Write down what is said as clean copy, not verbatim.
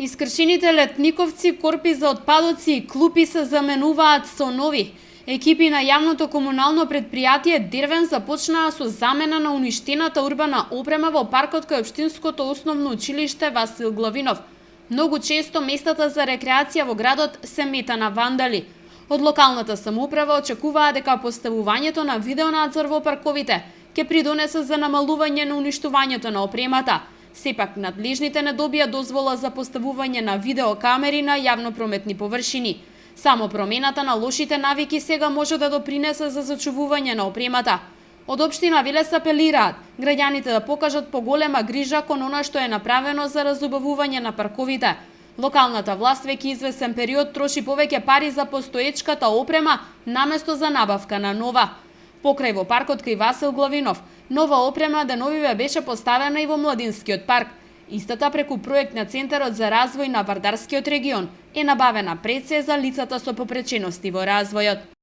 Искршените летниковци, корпи за отпадоци и клупи се заменуваат со нови. Екипи на јавното комунално предпријатие Дервен започнаа со замена на уништената урбана опрема во паркот кај Општинското основно училиште Васил Главинов. Многу често местата за рекреација во градот се мета на вандали. Од локалната самоуправа очекуваа дека поставувањето на видеонадзор во парковите ќе придонесе за намалување на уништувањето на опремата. Сепак, надлежните не добија дозвола за поставување на видеокамери на јавно-прометни површини. Само промената на лошите навики сега може да допринесе за зачувување на опремата. Од општина Велес апелираат граѓаните да покажат поголема грижа кон она што е направено за разубавување на парковите. Локалната власт веќе извесен период троши повеќе пари за постоечката опрема наместо за набавка на нова. Покрај во паркот кај Васил Главинов, нова опрема деновиве беше поставена и во Младинскиот парк. Истата преку проект на Центарот за развој на Вардарскиот регион е набавена пред се за лицата со попречености во развојот.